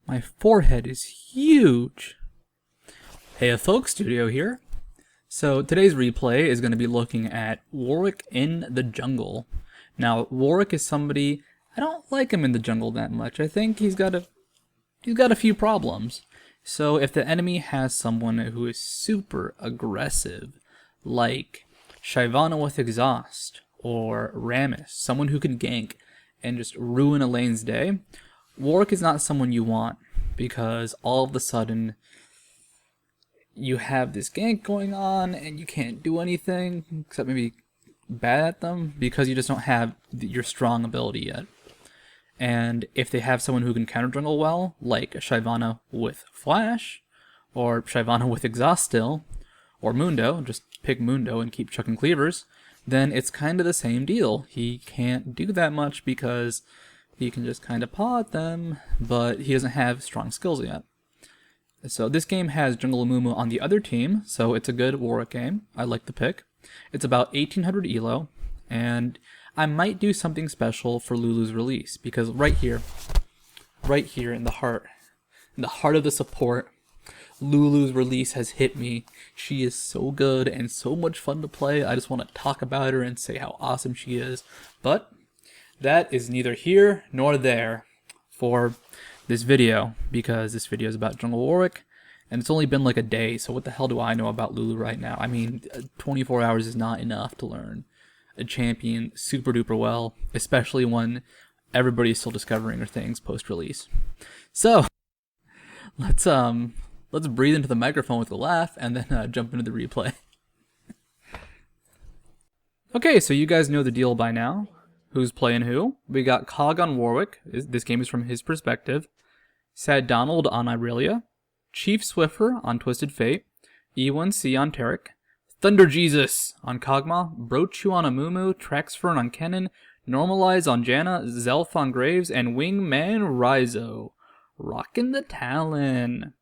My forehead is huge. Hey folks, Studio here. So today's replay is going to be looking at Warwick in the jungle. Now Warwick is somebody, I don't like him in the jungle that much. I think he's got a few problems. So if the enemy has someone who is super aggressive, like Shyvana with Exhaust or Rammus, someone who can gank and just ruin a lane's day, Warwick is not someone you want, because all of a sudden you have this gank going on and you can't do anything except maybe bad at them because you just don't have your strong ability yet. And if they have someone who can counter jungle well, like Shyvana with Flash, or Shyvana with Exhaust still, or Mundo, just pick Mundo and keep chucking cleavers, then it's kind of the same deal. He can't do that much because he can just kind of paw at them, but he doesn't have strong skills yet. So this game has Jungle Amumu on the other team, so it's a good Warwick game. I like the pick. It's about 1800 elo, and I might do something special for Lulu's release, because right here in the heart of the support, Lulu's release has hit me. She is so good and so much fun to play. I just want to talk about her and say how awesome she is. But that is neither here nor there for this video, because this video is about Jungle Warwick, and it's only been like a day, so what the hell do I know about Lulu right now? I mean, 24 hours is not enough to learn a champion super duper well, especially when everybody's still discovering her things post-release. So let's breathe into the microphone with a laugh and then jump into the replay. Okay, so you guys know the deal by now. Who's playing who? We got Cog on Warwick. This game is from his perspective. Sad Donald on Irelia. Chief Swiffer on Twisted Fate. E1C on Tarek. Thunder Jesus on Kog'Maw. Brochu on Amumu. Traxfern on Kennen. Normalize on Janna. Zelf on Graves. And Wingman Ryzo. Rockin' the Talon.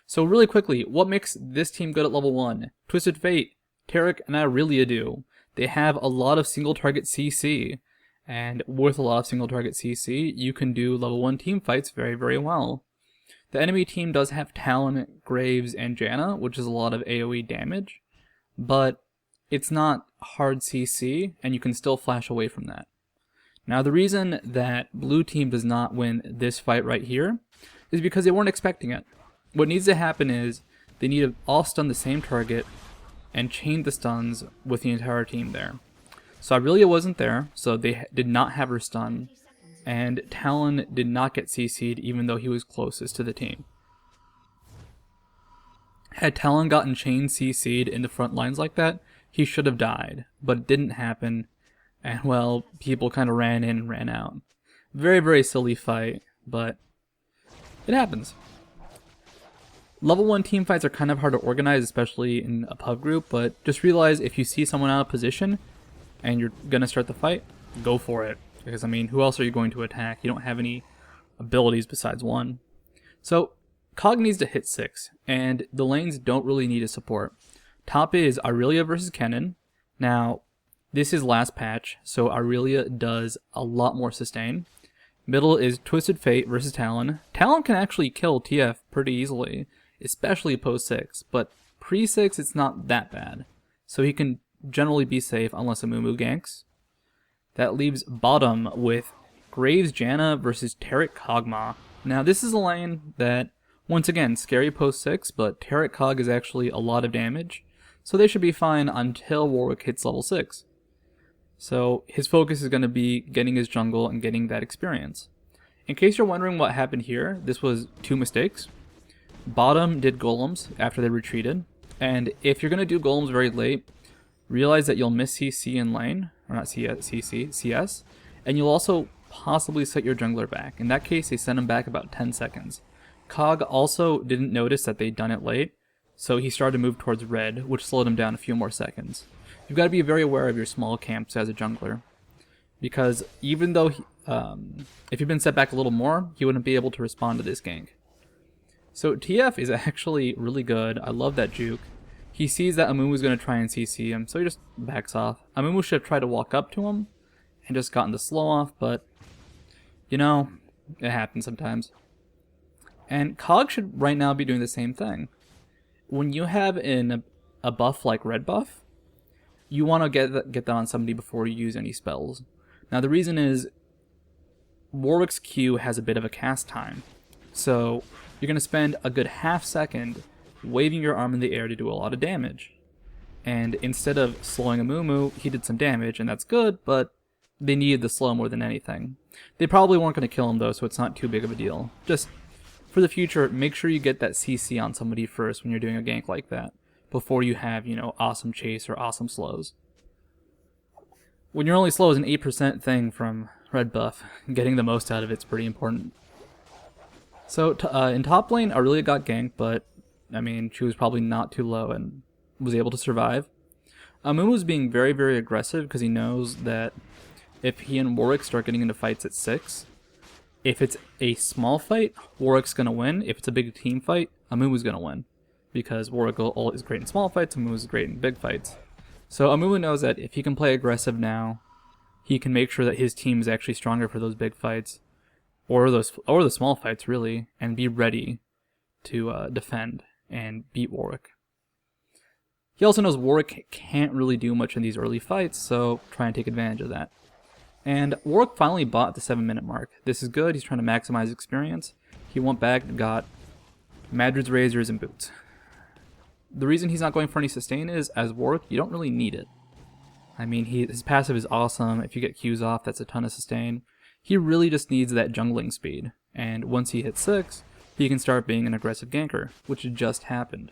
So really quickly, what makes this team good at level 1? Twisted Fate, Tarek, and Irelia do. They have a lot of single target CC. And with a lot of single target CC, you can do level 1 team fights very, very well. The enemy team does have Talon, Graves, and Janna, which is a lot of AoE damage, but it's not hard CC, and you can still flash away from that. Now the reason that blue team does not win this fight right here is because they weren't expecting it. What needs to happen is they need to all stun the same target and chain the stuns with the entire team there. So Irelia wasn't there, so they did not have her stun, and Talon did not get CC'd even though he was closest to the team. Had Talon gotten chain CC'd in the front lines like that, he should have died, but it didn't happen, and well, people kind of ran in and ran out. Very, very silly fight, but it happens. Level 1 team fights are kind of hard to organize, especially in a pub group, but just realize if you see someone out of position, and you're going to start the fight, go for it. Because, I mean, who else are you going to attack? You don't have any abilities besides one. So, Cog needs to hit 6, and the lanes don't really need a support. Top is Irelia versus Kennen. Now, this is last patch, so Irelia does a lot more sustain. Middle is Twisted Fate versus Talon. Talon can actually kill TF pretty easily, especially post 6, but pre 6 it's not that bad. So he can generally be safe unless Amumu ganks. That leaves bottom with Graves Janna versus Tarek Kog'Maw. Now this is a lane that, once again, scary post 6, but Tarek Cog is actually a lot of damage, so they should be fine until Warwick hits level 6. So his focus is going to be getting his jungle and getting that experience. In case you're wondering what happened here, this was 2 mistakes. Bottom did golems after they retreated, and if you're going to do golems very late, realize that you'll miss CC in lane, or not CC, CS, and you'll also possibly set your jungler back. In that case, they sent him back about 10 seconds. Cog also didn't notice that they'd done it late, so he started to move towards red, which slowed him down a few more seconds. You've got to be very aware of your small camps as a jungler, because even though, if he'd been set back a little more, he wouldn't be able to respond to this gank. So TF is actually really good. I love that juke. He sees that Amumu's going to try and CC him, so he just backs off. Amumu should have tried to walk up to him and just gotten the slow off, but, you know, it happens sometimes. And Cog should right now be doing the same thing. When you have a buff like red buff, you want to get that on somebody before you use any spells. Now the reason is Warwick's Q has a bit of a cast time. So you're going to spend a good half second waving your arm in the air to do a lot of damage. And instead of slowing Amumu, he did some damage, and that's good, but they needed the slow more than anything. They probably weren't going to kill him though, so it's not too big of a deal. Just for the future, make sure you get that CC on somebody first when you're doing a gank like that, before you have, awesome chase or awesome slows. When your only slow is an 8% thing from red buff, getting the most out of it's pretty important. So in top lane, Aurelia got ganked, but I mean, she was probably not too low and was able to survive. Amumu's being very, very aggressive because he knows that if he and Warwick start getting into fights at 6, if it's a small fight, Warwick's going to win. If it's a big team fight, Amumu's going to win. Because Warwick is great in small fights, Amumu's great in big fights. So Amumu knows that if he can play aggressive now, he can make sure that his team is actually stronger for those big fights, or the small fights really, and be ready to defend and beat Warwick. He also knows Warwick can't really do much in these early fights, so try and take advantage of that. And Warwick finally bought the 7-minute mark. This is good, he's trying to maximize experience. He went back and got Madrid's Razors and Boots. The reason he's not going for any sustain is, as Warwick, you don't really need it. I mean, his passive is awesome. If you get Qs off, that's a ton of sustain. He really just needs that jungling speed. And once he hits 6, he can start being an aggressive ganker, which just happened.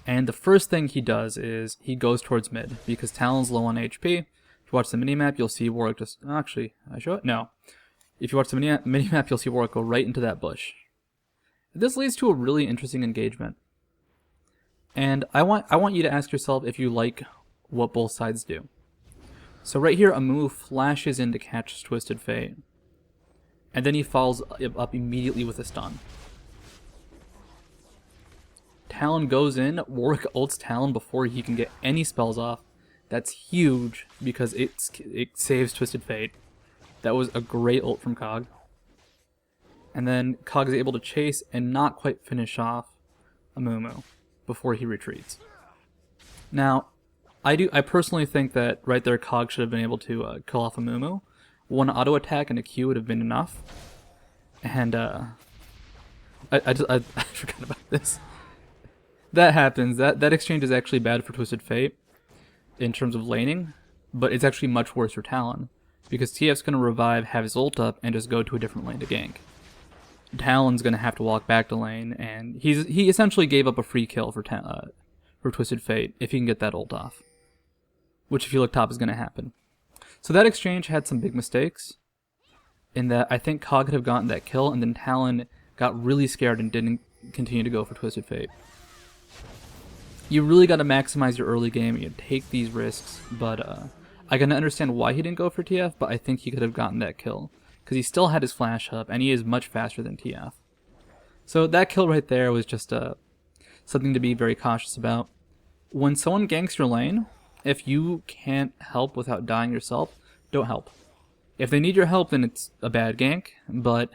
And the first thing he does is he goes towards mid, because Talon's low on HP. If you watch the minimap, you'll see Warwick just... Actually, I show it? No. If you watch the minimap, you'll see Warwick go right into that bush. This leads to a really interesting engagement. And I want you to ask yourself if you like what both sides do. So right here, Amumu flashes in to catch Twisted Fate. And then he follows up immediately with a stun. Talon goes in, Warwick ults Talon before he can get any spells off. That's huge because it saves Twisted Fate. That was a great ult from Cog. And then Cog is able to chase and not quite finish off Amumu before he retreats. Now, I personally think that right there Cog should have been able to kill off Amumu. One auto attack and a Q would have been enough. And I forgot about this. That happens. That exchange is actually bad for Twisted Fate in terms of laning, but it's actually much worse for Talon, because TF's going to revive, have his ult up, and just go to a different lane to gank. Talon's going to have to walk back to lane, and he essentially gave up a free kill for Twisted Fate if he can get that ult off, which if you look top is going to happen. So that exchange had some big mistakes, in that I think Cog could have gotten that kill, and then Talon got really scared and didn't continue to go for Twisted Fate. You really got to maximize your early game. You take these risks, but I can understand why he didn't go for TF, but I think he could have gotten that kill, because he still had his flash up, and he is much faster than TF. So that kill right there was just something to be very cautious about. When someone ganks your lane, if you can't help without dying yourself, don't help. If they need your help, then it's a bad gank, but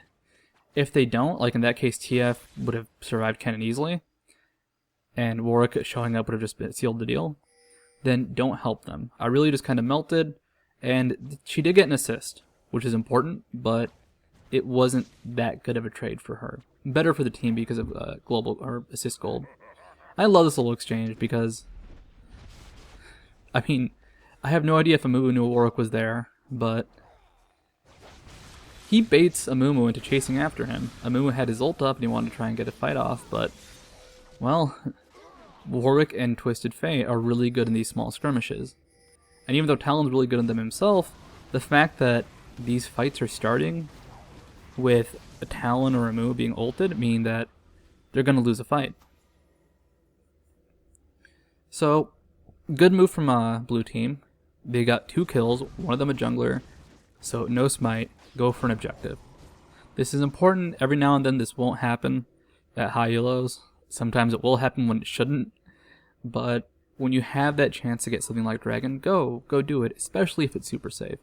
if they don't, like in that case TF would have survived Kennen easily, and Warwick showing up would have just sealed the deal, then don't help them. I really just kind of melted, and she did get an assist, which is important, but it wasn't that good of a trade for her. Better for the team because of global or assist gold. I love this little exchange because, I mean, I have no idea if Amumu knew Warwick was there, but he baits Amumu into chasing after him. Amumu had his ult up and he wanted to try and get a fight off, but, well, Warwick and Twisted Fate are really good in these small skirmishes. And even though Talon's really good in them himself, the fact that these fights are starting with a Talon or Amumu being ulted mean that they're going to lose a fight. So, good move from blue team. They got 2 kills, one of them a jungler, so no smite, go for an objective. This is important. Every now and then this won't happen at high elos. Sometimes it will happen when it shouldn't, but when you have that chance to get something like Dragon, go do it, especially if it's super safe.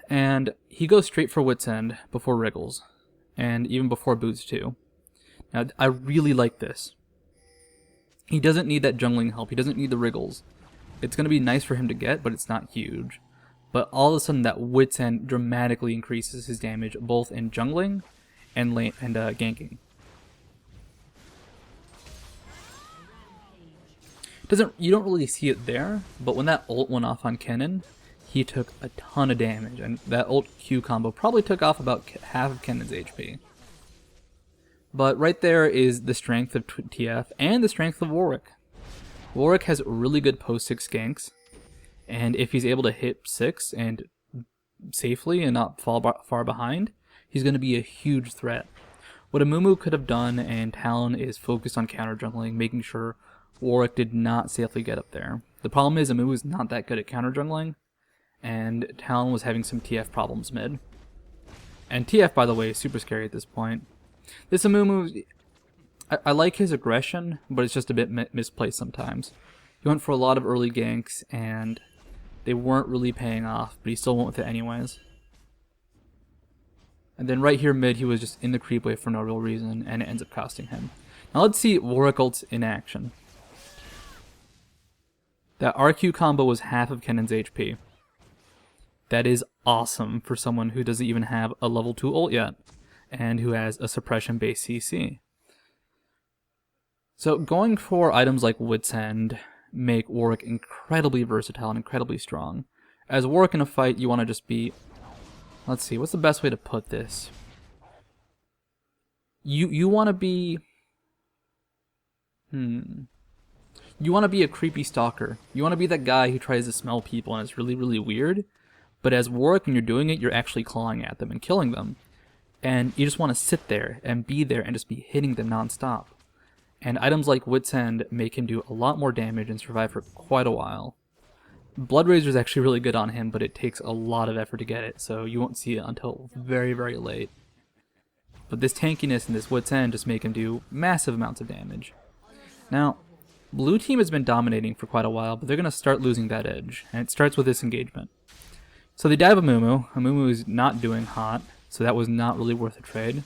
And he goes straight for Wit's End before Wriggles, and even before Boots too. Now, I really like this. He doesn't need that jungling help, he doesn't need the Wriggles. It's going to be nice for him to get, but it's not huge. But all of a sudden, that Wit's End dramatically increases his damage, both in jungling and ganking. You don't really see it there, but when that ult went off on Kennen, he took a ton of damage, and that ult Q combo probably took off about half of Kennen's HP. But right there is the strength of TF and the strength of Warwick. Warwick has really good post-6 ganks, and if he's able to hit 6 and safely and not fall far behind, he's going to be a huge threat. What Amumu could have done, and Talon, is focused on counter jungling, making sure Warwick did not safely get up there. The problem is Amumu is not that good at counter jungling, and Talon was having some TF problems mid. And TF, by the way, is super scary at this point. This Amumu, I like his aggression, but it's just a bit misplaced sometimes. He went for a lot of early ganks, and they weren't really paying off, but he still went with it anyways. And then right here mid, he was just in the creep wave for no real reason, and it ends up costing him. Now let's see Warwick ults in action. That RQ combo was half of Kennen's HP. That is awesome for someone who doesn't even have a level 2 ult yet, and who has a suppression-based CC. So going for items like Wit's End make Warwick incredibly versatile and incredibly strong. As Warwick in a fight, you want to just be... Let's see, what's the best way to put this? You want to be... You want to be a creepy stalker. You want to be that guy who tries to smell people and it's really, really weird. But as Warwick, when you're doing it, you're actually clawing at them and killing them. And you just want to sit there and be there and just be hitting them non-stop. And items like Wit's End make him do a lot more damage and survive for quite a while. Blood Razor is actually really good on him, but it takes a lot of effort to get it, so you won't see it until very, very late. But this tankiness and this Wit's End just make him do massive amounts of damage. Now, blue team has been dominating for quite a while, but they're going to start losing that edge, and it starts with this engagement. So they dive Amumu. Amumu is not doing hot, so that was not really worth a trade.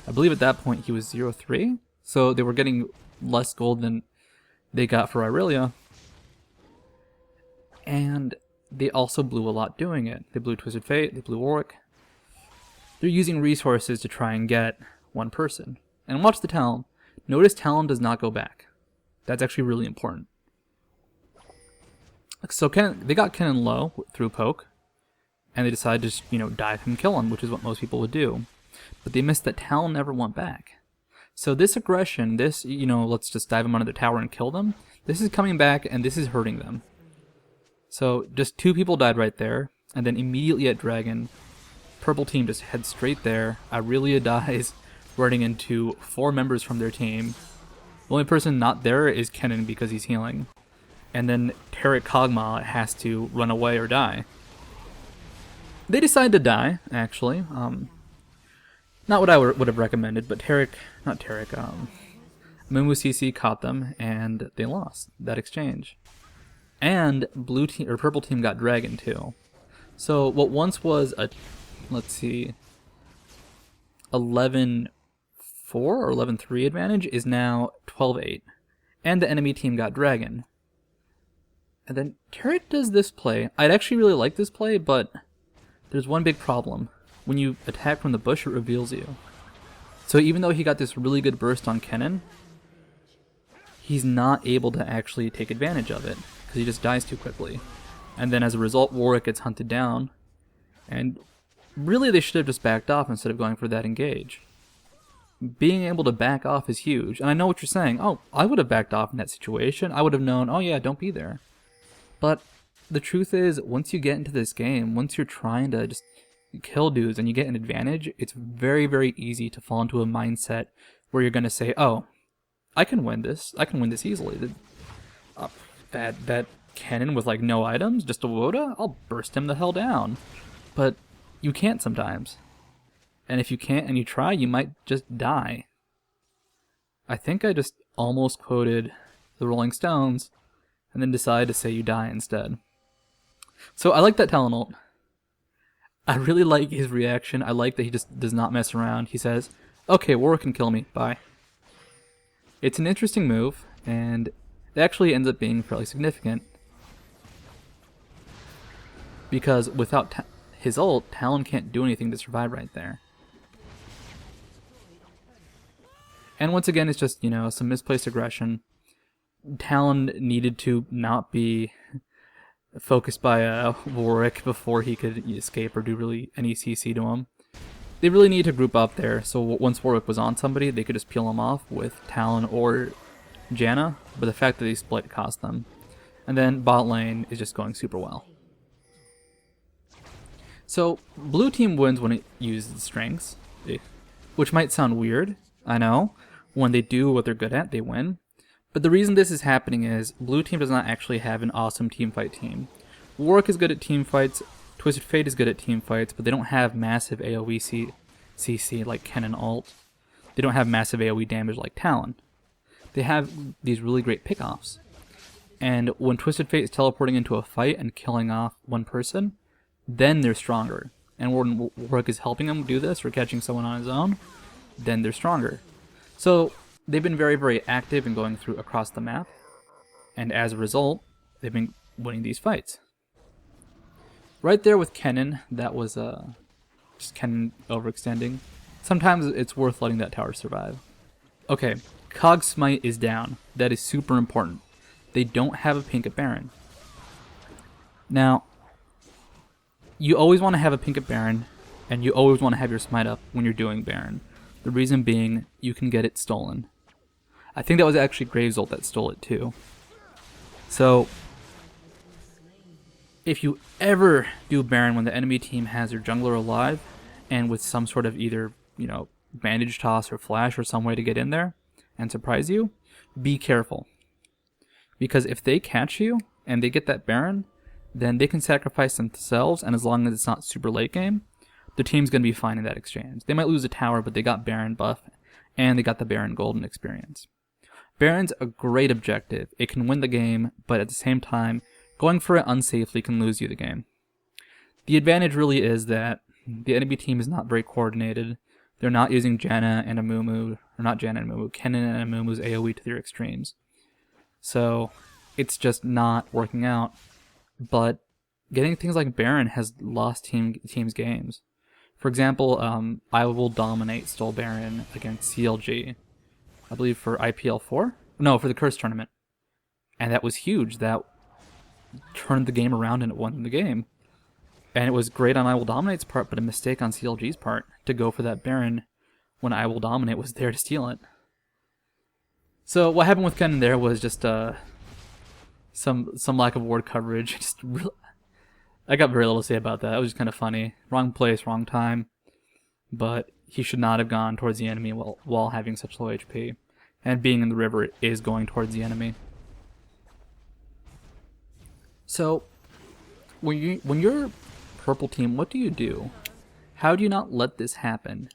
I believe at that point he was 0-3, so they were getting less gold than they got for Irelia. And they also blew a lot doing it. They blew Twisted Fate, they blew Warwick. They're using resources to try and get one person. And watch the Talon. Notice Talon does not go back. That's actually really important. So they got Kennen low through poke, and they decided to just, dive him and kill him, which is what most people would do. But they missed that Talon never went back. So this aggression, this, let's just dive them under the tower and kill them, this is coming back and this is hurting them. So just 2 people died right there, and then immediately at Dragon, purple team just heads straight there. Irelia dies, running into 4 members from their team. The only person not there is Kennen because he's healing. And then Taric Kog'Maw has to run away or die. They decide to die, actually. Not what I would have recommended, but Amumu CC caught them, and they lost that exchange. And blue team or purple team got Dragon too. So what once was a, let's see, 11-4 or 11-3 advantage is now 12-8, and the enemy team got Dragon. And then Taric does this play. I'd actually really like this play, but there's one big problem. When you attack from the bush, it reveals you. So even though he got this really good burst on Kennen, he's not able to actually take advantage of it, because he just dies too quickly. And then as a result, Warwick gets hunted down, and really they should have just backed off instead of going for that engage. Being able to back off is huge, and I know what you're saying, oh, I would have backed off in that situation, I would have known, oh yeah, don't be there. But the truth is, once you get into this game, once you're trying to just kill dudes and you get an advantage, it's very, very easy to fall into a mindset where you're going to say, oh, I can win this easily. That Kennen with like no items, just a Woda, I'll burst him the hell down. But you can't sometimes. And if you can't and you try, you might just die. I think I just almost quoted the Rolling Stones and then decided to say you die instead. So I like that Talon ult. I really like his reaction. I like that he just does not mess around. He says, okay, Warwick can kill me, bye. It's an interesting move, and it actually ends up being fairly significant. Because without his ult, Talon can't do anything to survive right there. And once again, it's just, some misplaced aggression. Talon needed to not be focused by Warwick before he could escape or do really any CC to him. They really need to group up there, so once Warwick was on somebody, they could just peel him off with Talon or Janna, but the fact that they split cost them. And then bot lane is just going super well. So, blue team wins when it uses its strengths, which might sound weird, I know. When they do what they're good at, they win. But the reason this is happening is blue team does not actually have an awesome teamfight team. Warwick is good at team fights, Twisted Fate is good at team fights, but they don't have massive AoE CC like Ken and ult. They don't have massive AoE damage like Talon. They have these really great pickoffs. And when Twisted Fate is teleporting into a fight and killing off one person, then they're stronger. And when Warwick is helping them do this or catching someone on his own, then they're stronger. So they've been very, very active in going through across the map, and as a result, they've been winning these fights. Right there with Kennen, that was just Kennen overextending. Sometimes it's worth letting that tower survive. Okay, Cog Smite is down. That is super important. They don't have a pink at Baron. Now, you always want to have a pink at Baron, and you always want to have your Smite up when you're doing Baron. The reason being, you can get it stolen. I think that was actually Graves' ult that stole it too. So, if you ever do Baron when the enemy team has their jungler alive, and with some sort of either, bandage toss or flash or some way to get in there and surprise you, be careful. Because if they catch you and they get that Baron, then they can sacrifice themselves, and as long as it's not super late game, the team's going to be fine in that exchange. They might lose a tower, but they got Baron buff, and they got the Baron golden experience. Baron's a great objective. It can win the game, but at the same time, going for it unsafely can lose you the game. The advantage really is that the enemy team is not very coordinated. They're not using Janna and Amumu, or not Janna and Amumu, Kennen and Amumu's AoE to their extremes. So, it's just not working out. But getting things like Baron has lost teams games. For example, I Will Dominate stole Baron against CLG, I believe for IPL 4? No, for the Curse tournament. And that was huge. That turned the game around and it won the game. And it was great on I Will Dominate's part, but a mistake on CLG's part to go for that Baron when I Will Dominate was there to steal it. So what happened with Kennen there was just some lack of ward coverage. I got very little to say about that. It was just kind of funny. Wrong place, wrong time. But he should not have gone towards the enemy while having such low HP. And being in the river is going towards the enemy. So, when you're purple team, what do you do? How do you not let this happen?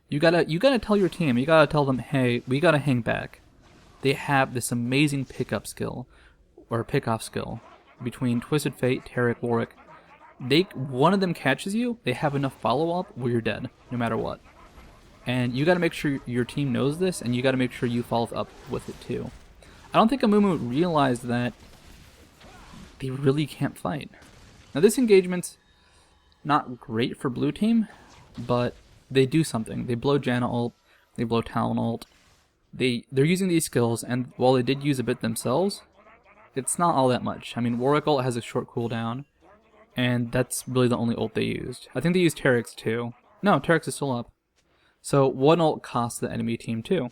You gotta tell your team. You gotta tell them, hey, we gotta hang back. They have this amazing pickup skill, or pickoff skill, between Twisted Fate, Taric, Warwick. One of them catches you, they have enough follow-up where you're dead, no matter what. And you gotta make sure your team knows this, and you gotta make sure you follow up with it too. I don't think Amumu realized that they really can't fight. Now this engagement's not great for blue team, but they do something. They blow Janna ult, they blow Talon ult. They're using these skills, and while they did use a bit themselves, it's not all that much. I mean, Warwick ult has a short cooldown, and that's really the only ult they used. I think they used Taric's too. No, Taric's is still up. So one ult costs the enemy team too.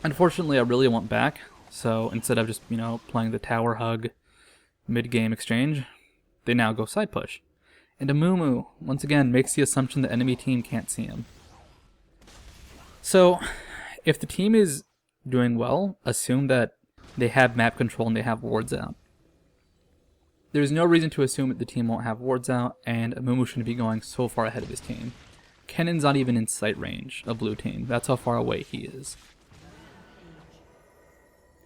Unfortunately, I really want back, so instead of just, playing the tower hug mid-game exchange, they now go side push. And Amumu, once again, makes the assumption the enemy team can't see him. So, if the team is doing well, assume that they have map control and they have wards out. There's no reason to assume that the team won't have wards out, and Amumu shouldn't be going so far ahead of his team. Kennen's not even in sight range of blue team. That's how far away he is.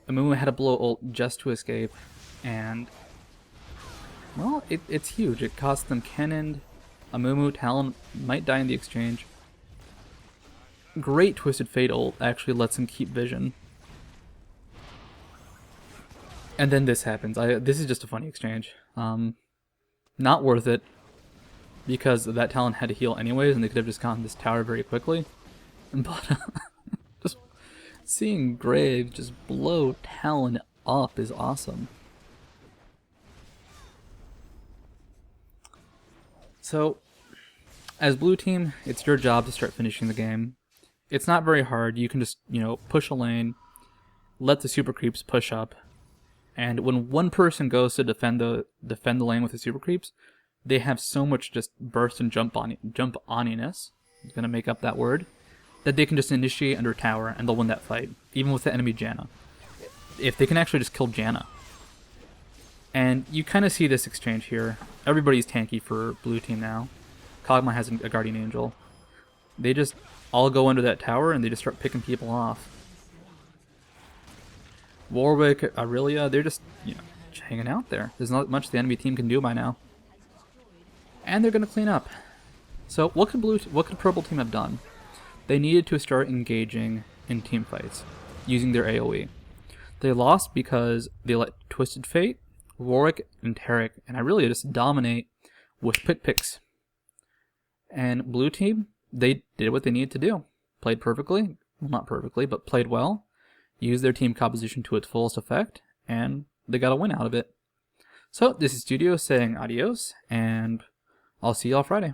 Amumu had to blow ult just to escape, and Well, it's huge. It cost them Cannon, Amumu, Talon might die in the exchange. Great Twisted Fate ult actually lets him keep vision. And then this happens. This is just a funny exchange. Not worth it, because that Talon had to heal anyways, and they could have just gotten this tower very quickly. But just seeing Graves just blow Talon up is awesome. So, as blue team, it's your job to start finishing the game. It's not very hard. You can just, push a lane, let the super creeps push up, and when one person goes to defend the lane with the super creeps, they have so much just burst and jump oniness, I'm gonna make up that word, that they can just initiate under tower and they'll win that fight, even with the enemy Janna. If they can actually just kill Janna. And you kind of see this exchange here. Everybody's tanky for blue team now. Kog'Maw has a Guardian Angel. They just all go under that tower and they just start picking people off. Warwick, Aurelia, they're just, hanging out there. There's not much the enemy team can do by now. And they're going to clean up. So what could purple team have done? They needed to start engaging in team fights using their AoE. They lost because they let Twisted Fate, Warwick, and Taric, and Aurelia just dominate with picks. And blue team, they did what they needed to do. Played perfectly. Well, not perfectly, but played well. Used their team composition to its fullest effect, and they got a win out of it. So, this is Studio saying adios, and I'll see y'all Friday.